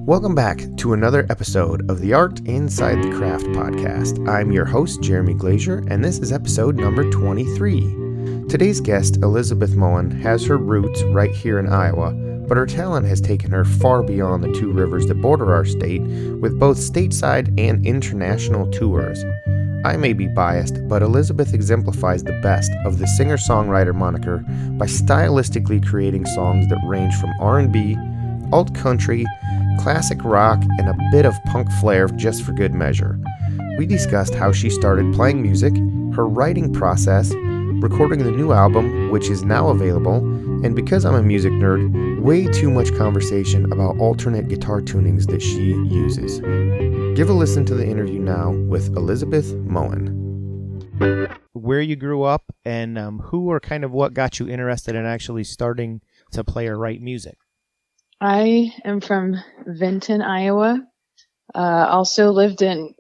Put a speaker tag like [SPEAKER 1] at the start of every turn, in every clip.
[SPEAKER 1] Welcome back to another episode of the Art Inside the Craft podcast. I'm your host, Jeremy Glazier, and this is episode number 23. Today's guest, Elizabeth Moen, has her roots right here in Iowa, but her talent has taken her far beyond the two rivers that border our state, with both stateside and international tours. I may be biased, but Elizabeth exemplifies the best of the singer-songwriter moniker by stylistically creating songs that range from R&B, alt country, classic rock, and a bit of punk flair just for good measure. We discussed how she started playing music, her writing process, recording the new album, which is now available, and because I'm a music nerd, way too much conversation about alternate guitar tunings that she uses. Give a listen to the interview now with Elizabeth Moen. Where you grew up and who or kind of what got you interested in actually starting to play or write music?
[SPEAKER 2] I am from Vinton, Iowa. Also lived in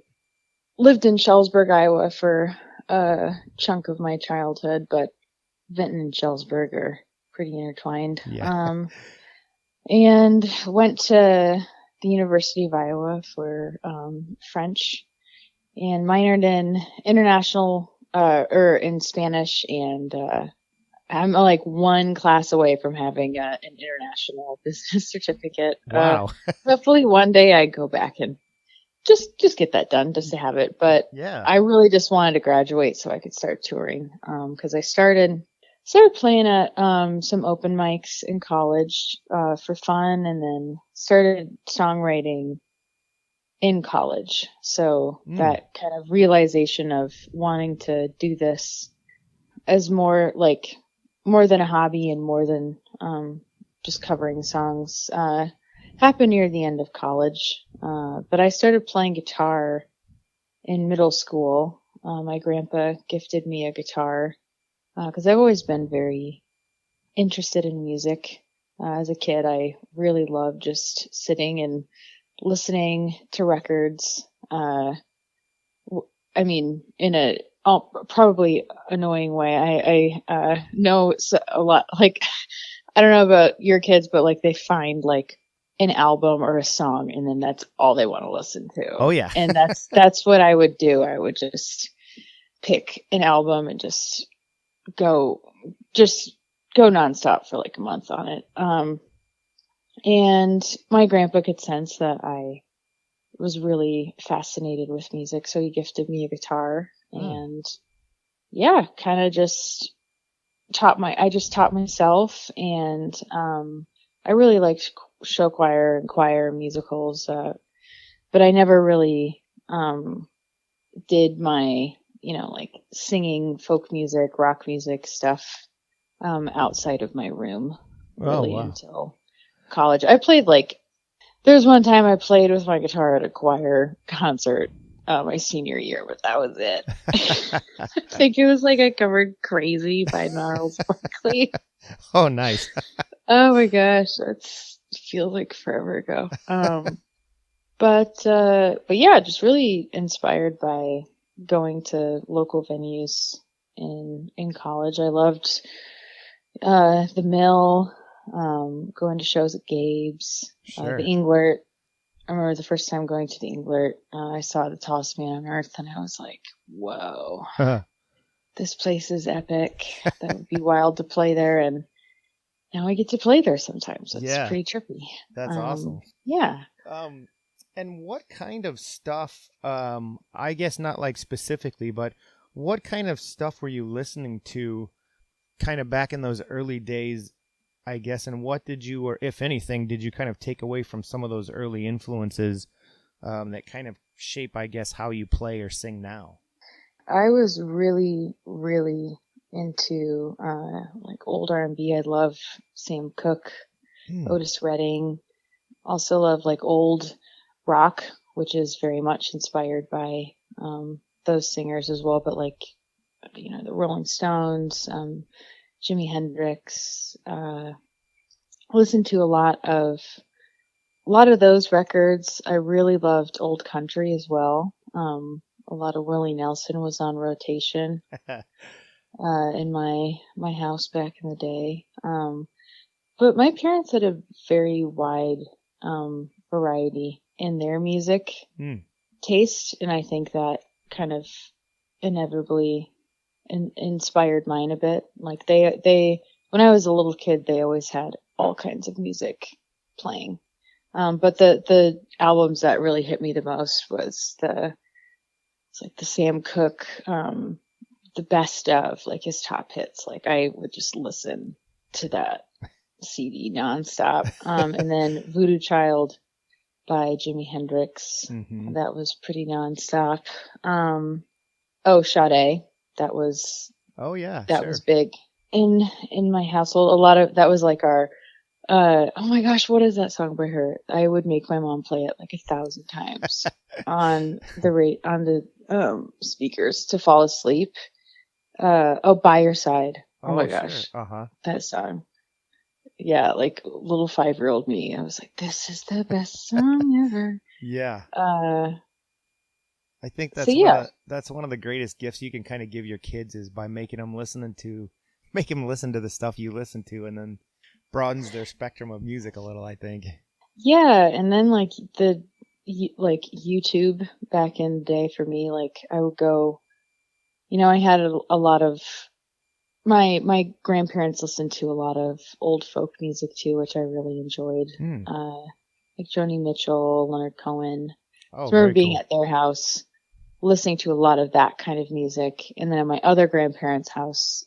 [SPEAKER 2] Shellsburg, Iowa for a chunk of my childhood, but Vinton and Shellsburg are pretty intertwined.
[SPEAKER 1] Yeah.
[SPEAKER 2] And went to the University of Iowa for French and minored in international in Spanish, and I'm like one class away from having an international business certificate.
[SPEAKER 1] Wow.
[SPEAKER 2] Hopefully one day I go back and just get that done just to have it. But
[SPEAKER 1] Yeah.
[SPEAKER 2] I really just wanted to graduate so I could start touring. Cause I started playing at, some open mics in college, for fun, and then started songwriting in college. So that kind of realization of wanting to do this as more than a hobby and more than just covering songs happened near the end of college. But I started playing guitar in middle school. My grandpa gifted me a guitar because I've always been very interested in music. As a kid, I really loved just sitting and listening to records. I mean, in a probably annoying way. I know a lot, like, I don't know about your kids, but like they find like an album or a song and then that's all they want to listen to.
[SPEAKER 1] Oh yeah.
[SPEAKER 2] And that's what I would do. I would just pick an album and just go nonstop for like a month on it. And my grandpa could sense that I was really fascinated with music, so he gifted me a guitar. And yeah, kind of just taught myself, and I really liked show choir and choir musicals, but I never really did my, like singing folk music, rock music stuff outside of my room really until college. I played there was one time I played with my guitar at a choir concert my senior year, but that was it. I think it was like I covered Crazy by Gnarls Barkley.
[SPEAKER 1] Oh, nice.
[SPEAKER 2] Oh my gosh, it feels like forever ago. But yeah, just really inspired by going to local venues in college. I loved the Mill, going to shows at Gabe's,
[SPEAKER 1] Sure.
[SPEAKER 2] the Englert. I remember the first time going to the Englert, I saw The Tallest Man on Earth, and I was like, whoa, this place is epic. That would be wild to play there, and now I get to play there sometimes. It's pretty trippy.
[SPEAKER 1] That's awesome.
[SPEAKER 2] Yeah.
[SPEAKER 1] And what kind of stuff, I guess not like specifically, but what kind of stuff were you listening to kind of back in those early days, I guess, and what did you, or if anything, did you kind of take away from some of those early influences that kind of shape, I guess, how you play or sing now?
[SPEAKER 2] I was really, really into old R&B. I love Sam Cooke, Otis Redding. Also love old rock, which is very much inspired by those singers as well. But the Rolling Stones, Jimi Hendrix. Listened to a lot of those records. I really loved old country as well. A lot of Willie Nelson was on rotation in my house back in the day. But my parents had a very wide variety in their music taste, and I think that kind of inevitably inspired mine a bit. Like they when I was a little kid, they always had all kinds of music playing. But the albums that really hit me the most was it's like the Sam Cooke, the best of, like his top hits. Like I would just listen to that CD nonstop. And then Voodoo Child by Jimi Hendrix.
[SPEAKER 1] Mm-hmm.
[SPEAKER 2] That was pretty nonstop. Oh, Sade. That was
[SPEAKER 1] Sure.
[SPEAKER 2] big in my household. A lot of that was like our oh my gosh, what is that song by her? I would make my mom play it like 1,000 times on the speakers to fall asleep. By Your Side. Oh my gosh.
[SPEAKER 1] Sure.
[SPEAKER 2] That song. Yeah, like little 5-year-old me. I was like, this is the best song ever.
[SPEAKER 1] Yeah. I think
[SPEAKER 2] So yeah.
[SPEAKER 1] that's one of the greatest gifts you can kind of give your kids is by making them listen to the stuff you listen to, and then broadens their spectrum of music a little, I think.
[SPEAKER 2] Yeah, and then like YouTube back in the day for me, like I would go, I had a lot of my grandparents listened to a lot of old folk music too, which I really enjoyed. Like Joni Mitchell, Leonard Cohen.
[SPEAKER 1] Oh,
[SPEAKER 2] I remember
[SPEAKER 1] very
[SPEAKER 2] being
[SPEAKER 1] cool.
[SPEAKER 2] at their house listening to a lot of that kind of music. And then at my other grandparents' house,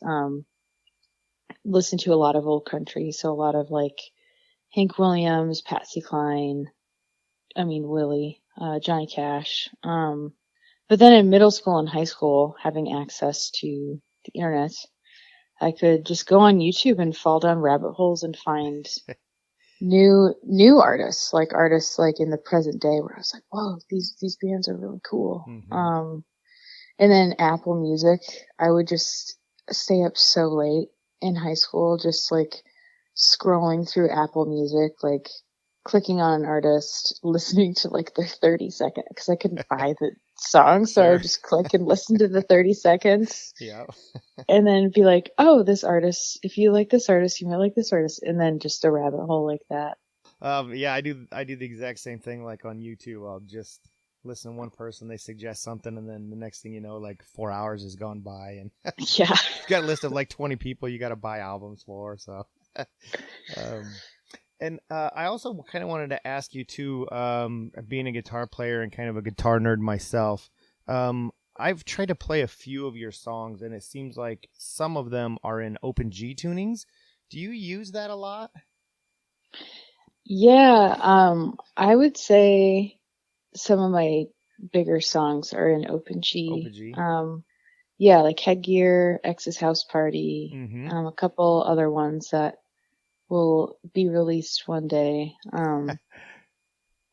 [SPEAKER 2] listened to a lot of old country. So a lot of like Hank Williams, Patsy Cline, Willie, Johnny Cash. But then in middle school and high school, having access to the internet, I could just go on YouTube and fall down rabbit holes and find new artists like in the present day where I was like, whoa, these bands are really cool.
[SPEAKER 1] Mm-hmm.
[SPEAKER 2] And then Apple Music, I would just stay up so late in high school, just like scrolling through Apple Music, like clicking on an artist, listening to like their 30-second, because I couldn't buy the song, so I would just click and listen to the 30 seconds.
[SPEAKER 1] Yeah.
[SPEAKER 2] And then be like, oh, this artist, if you like this artist, you might like this artist, and then just a rabbit hole like that.
[SPEAKER 1] Yeah, I do the exact same thing. Like on YouTube, I'll just listen to one person, they suggest something, and then the next thing you know, like 4 hours has gone by, and
[SPEAKER 2] Yeah,
[SPEAKER 1] you've got a list of like 20 people you got to buy albums for. So, and I also kind of wanted to ask you too, being a guitar player and kind of a guitar nerd myself. I've tried to play a few of your songs, and it seems like some of them are in open G tunings. Do you use that a lot?
[SPEAKER 2] yeah. I would say some of my bigger songs are in open G.
[SPEAKER 1] Open G.
[SPEAKER 2] Yeah, like Headgear, X's House Party,
[SPEAKER 1] Mm-hmm.
[SPEAKER 2] a couple other ones that will be released one day.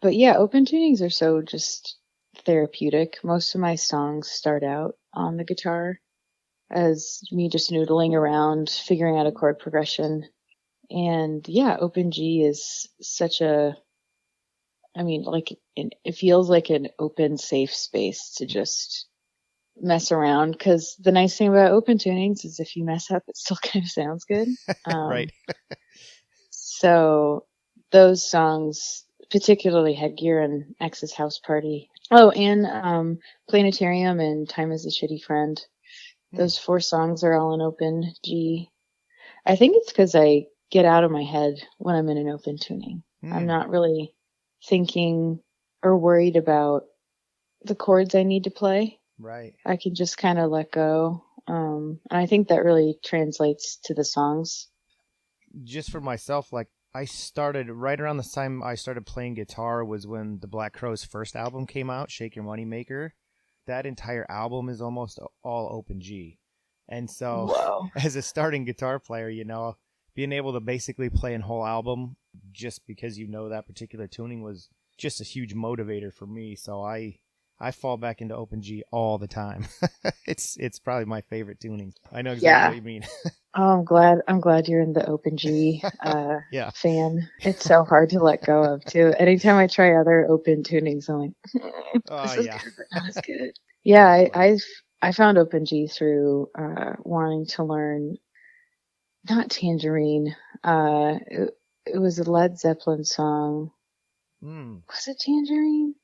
[SPEAKER 2] But yeah, open tunings are so just therapeutic. Most of my songs start out on the guitar as me just noodling around, figuring out a chord progression. And yeah, open G is such it feels like an open, safe space to just mess around. Because the nice thing about open tunings is if you mess up, it still kind of sounds good.
[SPEAKER 1] Right.
[SPEAKER 2] So those songs, particularly Headgear and X's House Party. Oh, and Planetarium and Time is a Shitty Friend. Those 4 songs are all in open G. I think it's because I get out of my head when I'm in an open tuning. I'm not really thinking or worried about the chords I need to play.
[SPEAKER 1] Right.
[SPEAKER 2] I can just kind of let go. And I think that really translates to the songs.
[SPEAKER 1] Just for myself, like I started right around the time I started playing guitar was when the Black Crowes' first album came out, Shake Your Money Maker. That entire album is almost all open G. And so
[SPEAKER 2] Whoa.
[SPEAKER 1] as a starting guitar player, being able to basically play a whole album just because that particular tuning was just a huge motivator for me. So I fall back into open G all the time. It's probably my favorite tuning. I know exactly what you mean.
[SPEAKER 2] Oh, I'm glad you're in the open G
[SPEAKER 1] Yeah.
[SPEAKER 2] fan. It's so hard to let go of too. Anytime I try other open tunings, I'm like, this is good, but not as good. Yeah, I found open G through wanting to learn, not Tangerine. It was a Led Zeppelin song. Was it Tangerine?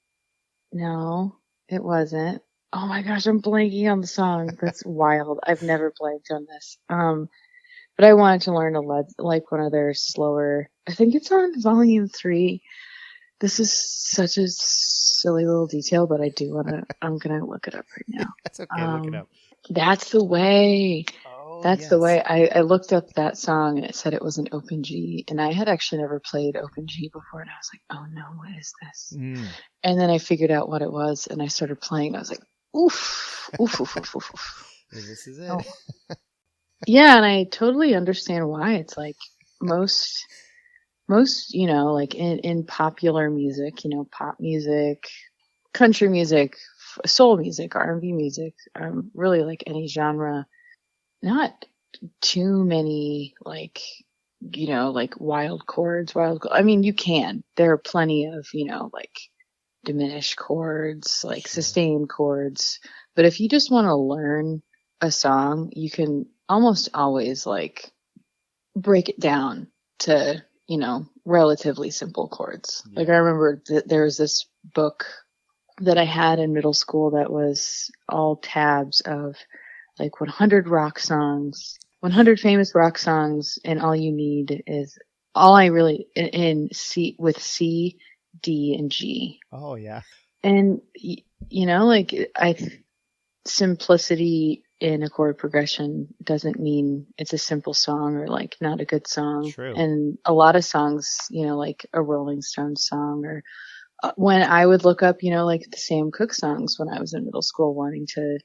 [SPEAKER 2] No, it wasn't. Oh my gosh, I'm blanking on the song. That's wild. I've never blanked on this. But I wanted to learn like one of their slower. I think it's on volume 3. This is such a silly little detail, but I'm gonna look it up right now.
[SPEAKER 1] That's okay. Look it up.
[SPEAKER 2] That's the way.
[SPEAKER 1] Oh,
[SPEAKER 2] That's the way. I looked up that song and it said it was an open G, and I had actually never played open G before, and I was like, oh no, what is this? And then I figured out what it was, and I started playing. I was like, oof, oof, oof, oof, oof, oof.
[SPEAKER 1] This is it.
[SPEAKER 2] Oh. Yeah, and I totally understand why. It's like most, like in popular music, pop music, country music, soul music, R&B music, really like any genre, not too many like wild chords, I mean, you can. There are plenty of, like diminished chords, like sustained chords. But if you just want to learn a song, you can almost always like break it down to, relatively simple chords. Yeah. Like I remember there was this book that I had in middle school that was all tabs of like 100 rock songs, 100 famous rock songs, and all you need is in C with C, D, and G.
[SPEAKER 1] Oh yeah.
[SPEAKER 2] And simplicity in a chord progression doesn't mean it's a simple song or like not a good song.
[SPEAKER 1] True.
[SPEAKER 2] And a lot of songs, like a Rolling Stones song, or when I would look up, like the Sam Cooke songs when I was in middle school wanting to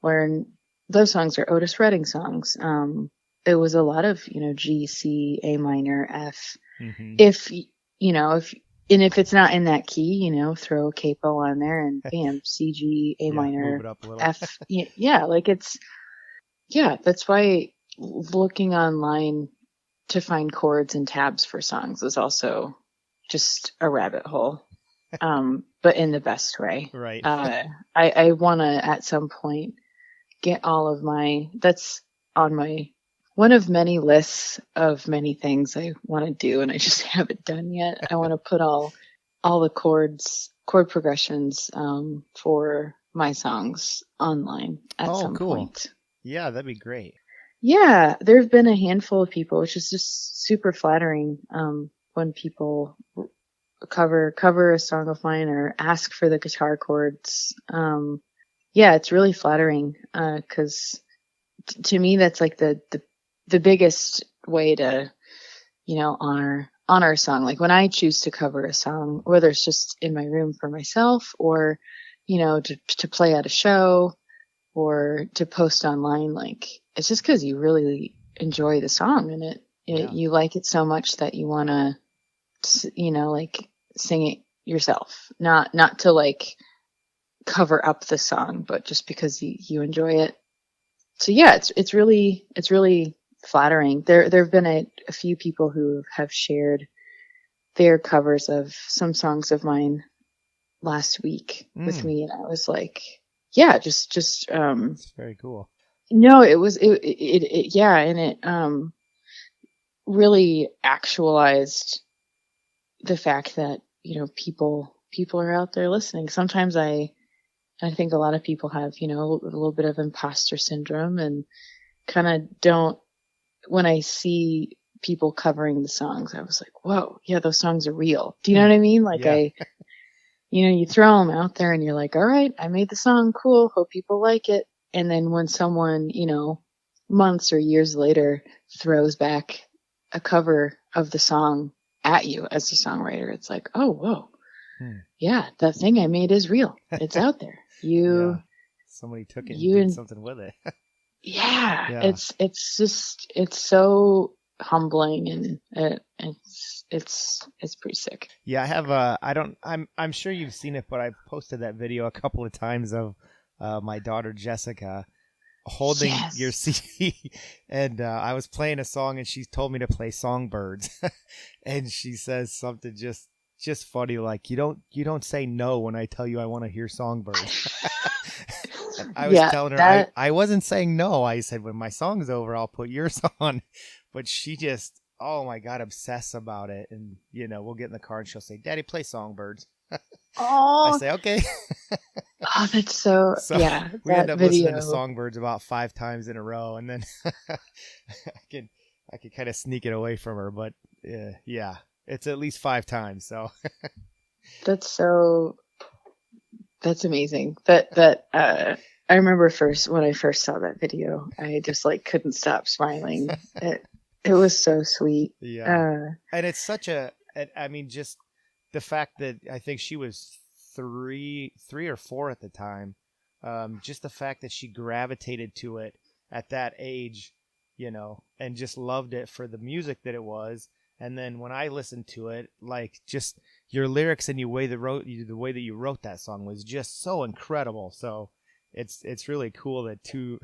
[SPEAKER 2] learn, those songs are Otis Redding songs. It was a lot of, G, C, A minor, F. Mm-hmm. If it's not in that key, throw a capo on there and bam, C, G, A minor,
[SPEAKER 1] move it up a little.
[SPEAKER 2] F. That's why looking online to find chords and tabs for songs is also just a rabbit hole. But in the best way.
[SPEAKER 1] Right.
[SPEAKER 2] I want to at some point get all of that's on my one of many lists of many things I want to do, and I just haven't done yet. I want to put all the chord progressions for my songs online at some point.
[SPEAKER 1] Yeah, that'd be great.
[SPEAKER 2] Yeah, there have been a handful of people, which is just super flattering when people cover a song of mine or ask for the guitar chords. It's really flattering because to me that's like the biggest way to honor a song. Like when I choose to cover a song, whether it's just in my room for myself or to play at a show or to post online, like it's just because you really enjoy the song and you like it so much that you want to like sing it yourself, not to like cover up the song, but just because you enjoy it. So yeah, it's really flattering. There have been a few people who have shared their covers of some songs of mine last week with me, and I was like, yeah, just
[SPEAKER 1] it's very cool.
[SPEAKER 2] No, it was and it really actualized the fact that people are out there listening. Sometimes I think a lot of people have a little bit of imposter syndrome and kind of don't. When I see people covering the songs, I was like, whoa, yeah, those songs are real. Do you know what I mean? Like you throw them out there and you're like, all right, I made the song, cool, hope people like it. And then when someone months or years later throws back a cover of the song at you as a songwriter, it's like, oh, whoa. Yeah, that thing I made is real. It's out there.
[SPEAKER 1] Somebody took it and did something with it.
[SPEAKER 2] It's so humbling and it's pretty sick.
[SPEAKER 1] Yeah, I have I'm sure you've seen it, but I've posted that video a couple of times of my daughter Jessica holding your CD, and I was playing a song and she told me to play Songbirds, and she says something just funny, like you don't say no when I tell you I want to hear Songbirds. I was telling her I wasn't saying no. I said when my song's over I'll put yours on, but she just oh my God, obsess about it. And, we'll get in the car and she'll say, Daddy, play Songbirds. I
[SPEAKER 2] Oh,
[SPEAKER 1] say, okay.
[SPEAKER 2] oh, that's so,
[SPEAKER 1] So
[SPEAKER 2] yeah,
[SPEAKER 1] we end
[SPEAKER 2] that
[SPEAKER 1] up listening to
[SPEAKER 2] video.
[SPEAKER 1] Songbirds about 5 times in a row. And then I can kind of sneak it away from her. But yeah, it's at least 5 times. So
[SPEAKER 2] That's so, that's amazing. I remember when I first saw that video, I just like couldn't stop smiling. It was so sweet.
[SPEAKER 1] yeah.
[SPEAKER 2] Uh,
[SPEAKER 1] And it's I mean, just the fact that I think she was three or four at the time. Just the fact that she gravitated to it at that age, and just loved it for the music that it was. And then when I listened to it, like just your lyrics and the way that you wrote that song was just so incredible. So it's really cool that two,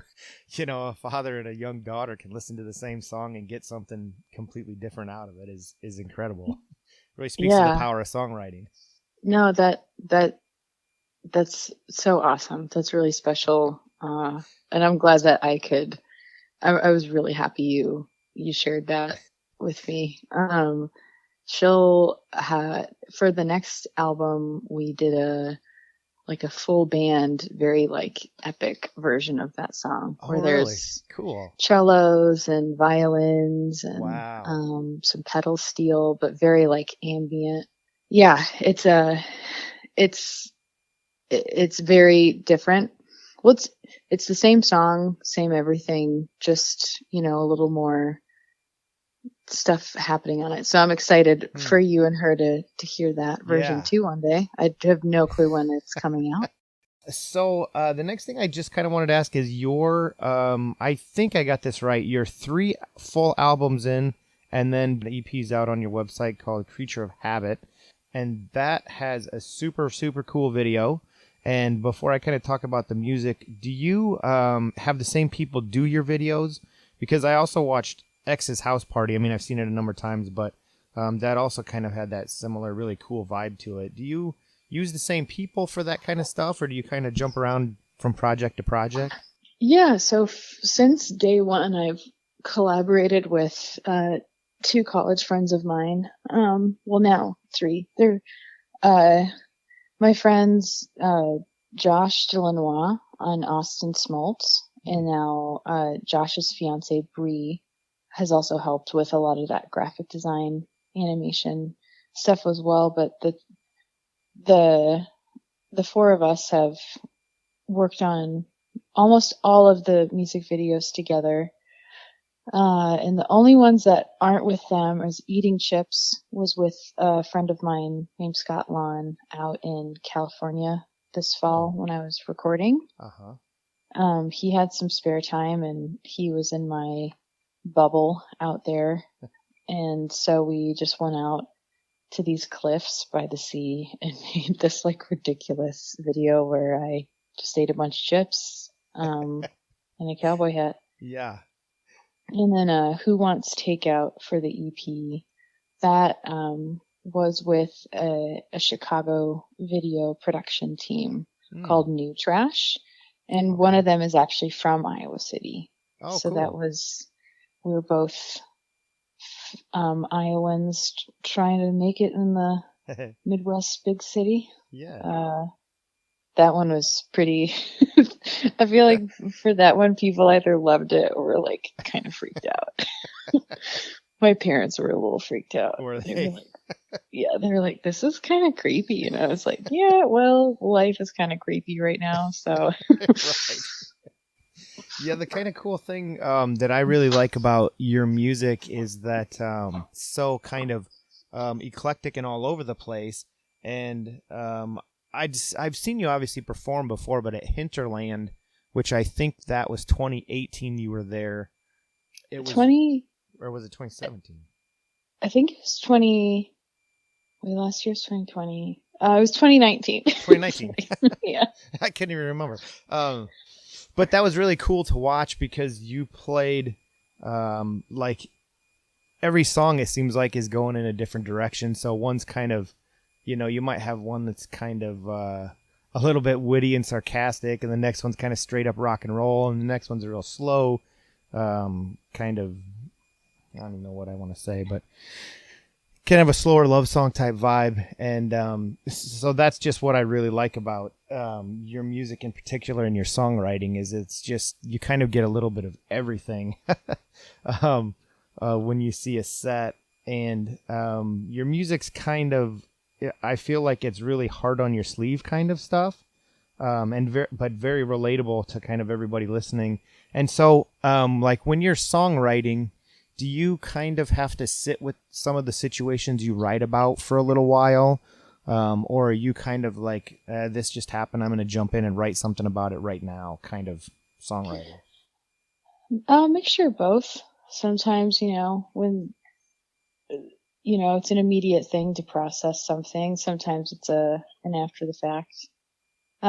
[SPEAKER 1] a father and a young daughter can listen to the same song and get something completely different out of it is incredible. Really speaks to the
[SPEAKER 2] yeah,
[SPEAKER 1] power of songwriting.
[SPEAKER 2] no, that's so awesome. That's really special. And I'm glad that I was really happy you shared that with me. For the next album, we did a full band, very like epic version of that song
[SPEAKER 1] Oh,
[SPEAKER 2] where
[SPEAKER 1] really?
[SPEAKER 2] there's
[SPEAKER 1] Cool.
[SPEAKER 2] cellos and violins and
[SPEAKER 1] Wow.
[SPEAKER 2] some pedal steel, but very like ambient. Yeah, it's it's very different. Well, it's the same song, same everything, just a little more stuff happening on it. So I'm excited for you and her to hear that version
[SPEAKER 1] Yeah.
[SPEAKER 2] too one day. I have no clue when it's coming out.
[SPEAKER 1] So the next thing I just kind of wanted to ask is I think I got this right. You're 3 full albums in, and then the EP's out on your website called Creature of Habit, and that has a super super cool video. And before I kind of talk about the music, do you have the same people do your videos? Because I also watched X's House Party. I mean, I've seen it a number of times, but that also kind of had that similar, really cool vibe to it. Do you use the same people for that kind of stuff, or do you kind of jump around from project to project?
[SPEAKER 2] Yeah, so since day one, I've collaborated with 2 college friends of mine. Well, now 3. They're uh, my friends Josh Delanois and Austin Smoltz, and now Josh's fiance Bree has also helped with a lot of that graphic design, animation stuff as well. But the the 4 of us have worked on almost all of the music videos together. And the only ones that aren't with them is Eating Chips was with a friend of mine named Scott Lawn out in California this fall when I was recording.
[SPEAKER 1] Uh-huh.
[SPEAKER 2] He had some spare time and he was in my bubble out there. And so we just went out to these cliffs by the sea and made this like ridiculous video where I just ate a bunch of chips and a cowboy hat.
[SPEAKER 1] Yeah.
[SPEAKER 2] And then Who Wants Takeout for the EP, that was with a Chicago video production team called New Trash. And one of them is actually from Iowa City.
[SPEAKER 1] Oh,
[SPEAKER 2] so
[SPEAKER 1] cool.
[SPEAKER 2] We were both Iowans trying to make it in the Midwest big city.
[SPEAKER 1] Yeah.
[SPEAKER 2] That one was pretty. I feel like for that one, people either loved it or were like kind of freaked out. My parents were a little freaked out.
[SPEAKER 1] Were
[SPEAKER 2] They
[SPEAKER 1] they?
[SPEAKER 2] were like, yeah, they were like, "This is kind of creepy," and I was like, "Yeah, well, life is kind of creepy right now." So,
[SPEAKER 1] Right. Yeah, the kind of cool thing that I really like about your music is that so kind of eclectic and all over the place. And I've seen you obviously perform before, but at Hinterland, which I think that was 2018 you were there. It was
[SPEAKER 2] 20,
[SPEAKER 1] or was it 2017?
[SPEAKER 2] I think it was 20. Wait, last year's 2020. It was 2019.
[SPEAKER 1] 2019.
[SPEAKER 2] Yeah.
[SPEAKER 1] I can't even remember. But that was really cool to watch because you played like every song, it seems like, is going in a different direction. So one's kind of, you might have one that's kind of a little bit witty and sarcastic, and the next one's kind of straight up rock and roll, and the next one's a real slow kind of I don't even know what I want to say, but kind of a slower love song type vibe. And so that's just what I really like about your music in particular and your songwriting is it's just, you kind of get a little bit of everything um, when you see a set. And your music's kind of, I feel like it's really hard on your sleeve kind of stuff. But very relatable to kind of everybody listening. And so, like when you're songwriting, do you kind of have to sit with some of the situations you write about for a little while? Or are you kind of like, this just happened, I'm going to jump in and write something about it right now kind of songwriter?
[SPEAKER 2] Mixture of both. Sometimes, when, it's an immediate thing to process something. Sometimes it's an after the fact.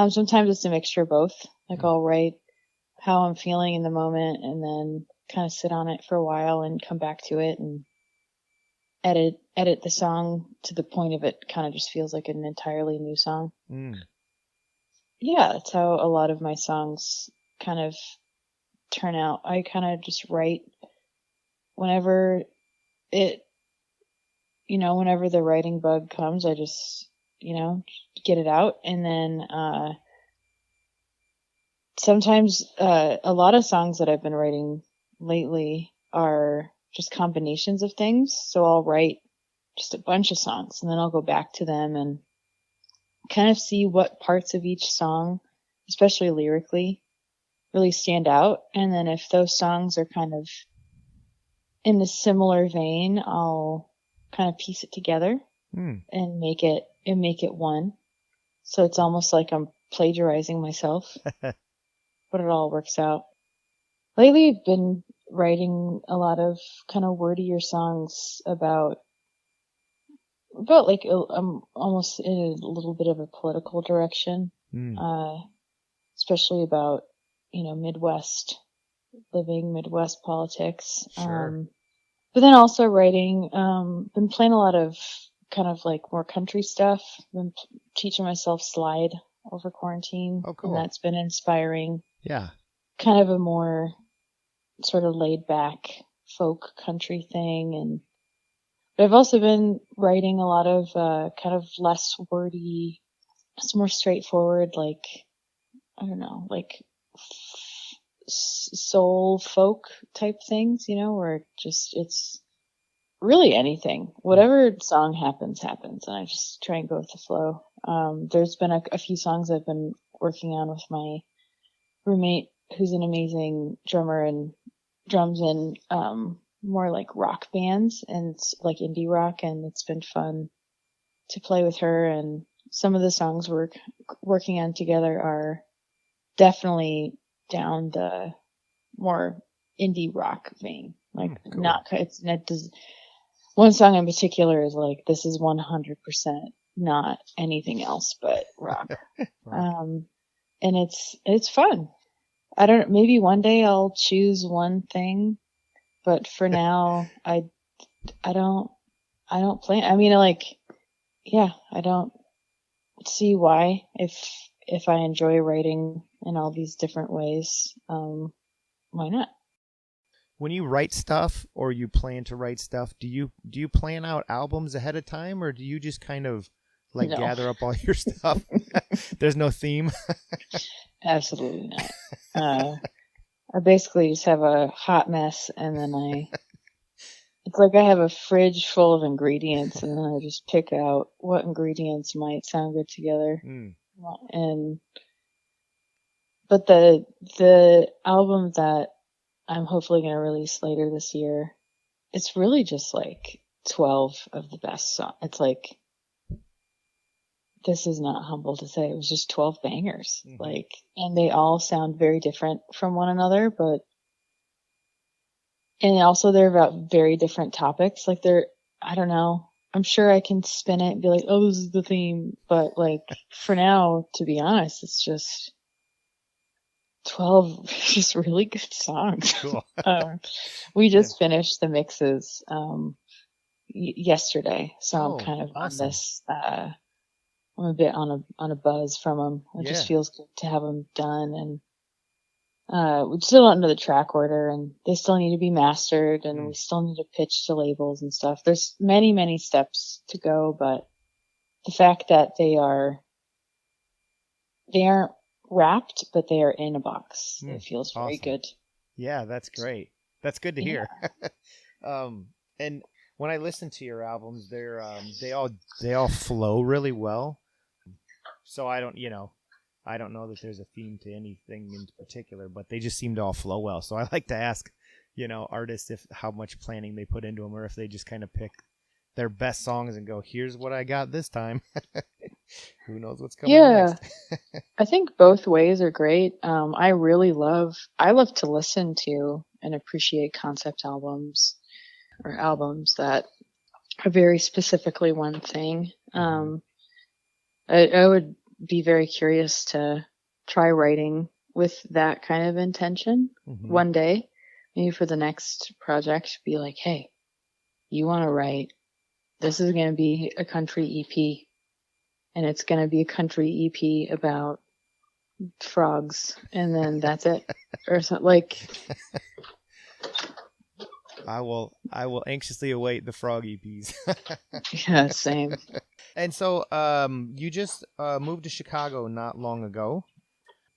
[SPEAKER 2] Sometimes it's a mixture of both. Like I'll write how I'm feeling in the moment and then kind of sit on it for a while and come back to it and edit the song to the point of it kind of just feels like an entirely new song. Yeah, that's how a lot of my songs kind of turn out. I kind of just write whenever whenever the writing bug comes, I just, get it out. And then, sometimes, a lot of songs that I've been writing lately are just combinations of things. So I'll write just a bunch of songs and then I'll go back to them and kind of see what parts of each song, especially lyrically, really stand out. And then if those songs are kind of in a similar vein, I'll kind of piece it together and make it one. So it's almost like I'm plagiarizing myself, but it all works out. Lately, I've been writing a lot of kind of wordier songs about like I'm almost in a little bit of a political direction, especially about Midwest politics.
[SPEAKER 1] Sure.
[SPEAKER 2] But then also writing, been playing a lot of kind of like more country stuff. Been teaching myself slide over quarantine.
[SPEAKER 1] Oh, cool.
[SPEAKER 2] And that's been inspiring.
[SPEAKER 1] Yeah.
[SPEAKER 2] Kind of a more sort of laid back folk country thing. But I've also been writing a lot of, kind of less wordy, it's more straightforward, like, I don't know, like soul folk type things, where it's really anything. Whatever song happens, and I just try and go with the flow. There's been a few songs I've been working on with my roommate, who's an amazing drummer and drums in more like rock bands and like indie rock, and it's been fun to play with her. And some of the songs we're working on together are definitely down the more indie rock vein. Like cool. One song in particular is like, this is 100% not anything else but rock. Right. And it's fun. I don't, maybe one day I'll choose one thing, but for now, I don't plan. I mean, like, yeah, I don't see why if I enjoy writing in all these different ways, why not?
[SPEAKER 1] When you write stuff or you plan to write stuff, do you plan out albums ahead of time, or do you just kind of like gather up all your stuff? There's no theme.
[SPEAKER 2] Absolutely not. I basically just have a hot mess, and then it's like I have a fridge full of ingredients, and then I just pick out what ingredients might sound good together. But the album that I'm hopefully going to release later this year, it's really just like 12 of the best songs. It's like, this is not humble to say, it was just 12 bangers. Like, and they all sound very different from one another, and also they're about very different topics. Like I don't know, I'm sure I can spin it and be like, oh, this is the theme. But like, for now, to be honest, it's just 12 just really good songs. Cool. We just finished the mixes yesterday, so I'm kind of awesome. On this. I'm a bit on a buzz from them. It just feels good to have them done, we still don't know the track order, and they still need to be mastered, and we still need to pitch to labels and stuff. There's many, many steps to go, but the fact that they aren't wrapped, but they are in a box, it feels very good.
[SPEAKER 1] Yeah, that's great. That's good to hear. And when I listen to your albums, they all flow really well. So I don't know that there's a theme to anything in particular, but they just seem to all flow well. So I like to ask, artists how much planning they put into them, or if they just kind of pick their best songs and go, here's what I got this time. Who knows what's coming next?
[SPEAKER 2] I think both ways are great. I love to listen to and appreciate concept albums or albums that are very specifically one thing. I would be very curious to try writing with that kind of intention one day, maybe for the next project, be like, hey, you want to write, this is going to be a country EP, and it's going to be a country EP about frogs, and then that's it. Or something like.
[SPEAKER 1] I will anxiously await the frog EPs.
[SPEAKER 2] Yeah, same.
[SPEAKER 1] And so you just moved to Chicago not long ago.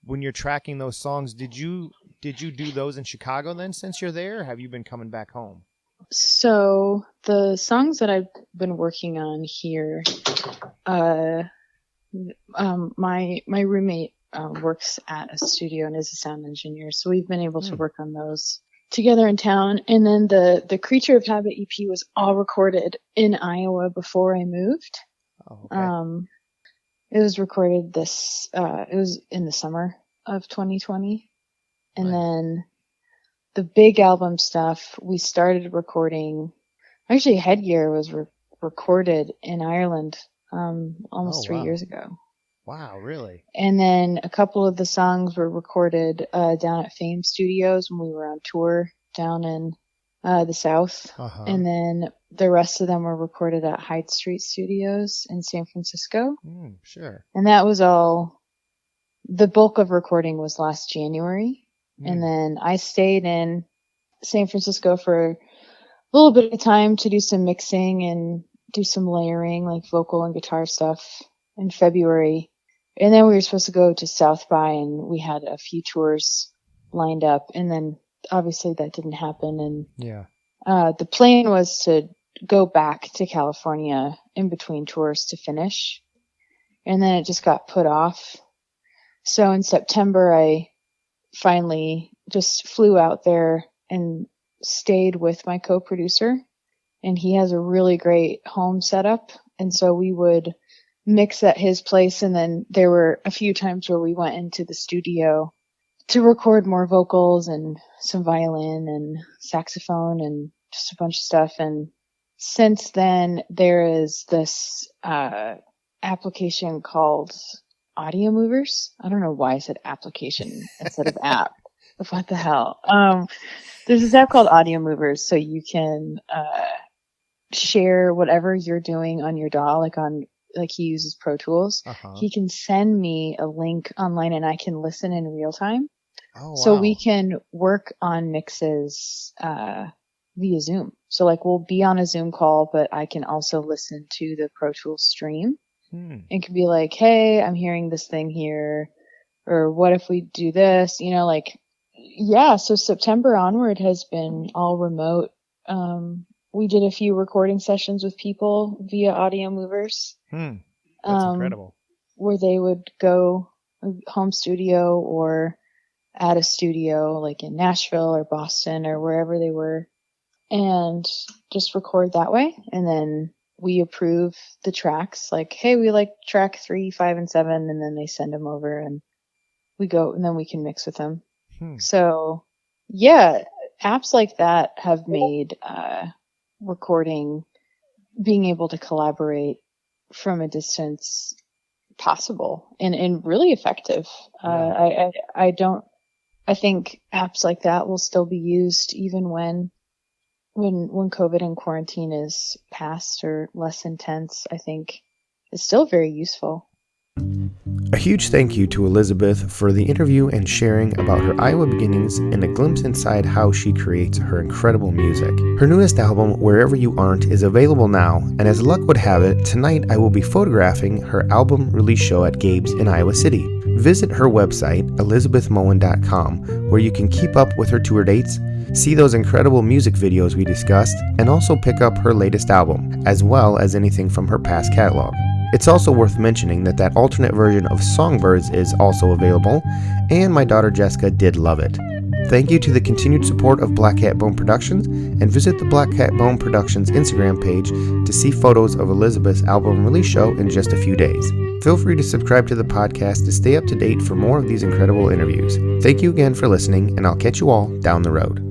[SPEAKER 1] When you're tracking those songs, did you do those in Chicago then, since you're there, or have you been coming back home?
[SPEAKER 2] So the songs that I've been working on here, my roommate works at a studio and is a sound engineer, so we've been able to work on those together in town. And then the Creature of Habit EP was all recorded in Iowa before I moved.
[SPEAKER 1] Oh, okay.
[SPEAKER 2] It was recorded it was in the summer of 2020. And then the big album stuff, we started recording, actually Headgear was recorded in Ireland almost 3 years ago.
[SPEAKER 1] Wow, really?
[SPEAKER 2] And then a couple of the songs were recorded down at Fame Studios when we were on tour down in the South. And then the rest of them were recorded at Hyde Street Studios in San Francisco.
[SPEAKER 1] Sure.
[SPEAKER 2] And that was all, the bulk of recording was last January. And then I stayed in San Francisco for a little bit of time to do some mixing and do some layering, like vocal and guitar stuff in February. And then we were supposed to go to South by, and we had a few tours lined up. And then obviously that didn't happen. And the plan was to go back to California in between tours to finish. And then it just got put off. So in September, I finally just flew out there and stayed with my co-producer. And he has a really great home setup. And so we would mix at his place, and then there were a few times where we went into the studio to record more vocals and some violin and saxophone and just a bunch of stuff. And since then, there is this application called Audio Movers. I don't know why I said application instead of app. What the hell? There's this app called Audio Movers, so you can share whatever you're doing on your DAW, like he uses Pro Tools. He can send me a link online and I can listen in real time.
[SPEAKER 1] Oh, wow.
[SPEAKER 2] So we can work on mixes via Zoom. So like we'll be on a Zoom call, but I can also listen to the Pro Tools stream and can be like, hey, I'm hearing this thing here. Or what if we do this? So September onward has been all remote. We did a few recording sessions with people via Audio Movers.
[SPEAKER 1] That's incredible.
[SPEAKER 2] Where they would go home studio or at a studio like in Nashville or Boston or wherever they were, and just record that way. And then we approve the tracks, like, hey, we like track 3, 5, and 7, and then they send them over and we go, and then we can mix with them. So yeah, apps like that have made recording, being able to collaborate from a distance possible and really effective. I think apps like that will still be used even when COVID and quarantine is past or less intense. I think it's still very useful.
[SPEAKER 1] A huge thank you to Elizabeth for the interview and sharing about her Iowa beginnings and a glimpse inside how she creates her incredible music. Her newest album, Wherever You Aren't, is available now, and as luck would have it, tonight I will be photographing her album release show at Gabe's in Iowa City. Visit her website, elizabethmoen.com, where you can keep up with her tour dates, see those incredible music videos we discussed, and also pick up her latest album, as well as anything from her past catalog. It's also worth mentioning that alternate version of Songbirds is also available, and my daughter Jessica did love it. Thank you to the continued support of Black Cat Bone Productions, and visit the Black Cat Bone Productions Instagram page to see photos of Elizabeth's album release show in just a few days. Feel free to subscribe to the podcast to stay up to date for more of these incredible interviews. Thank you again for listening, and I'll catch you all down the road.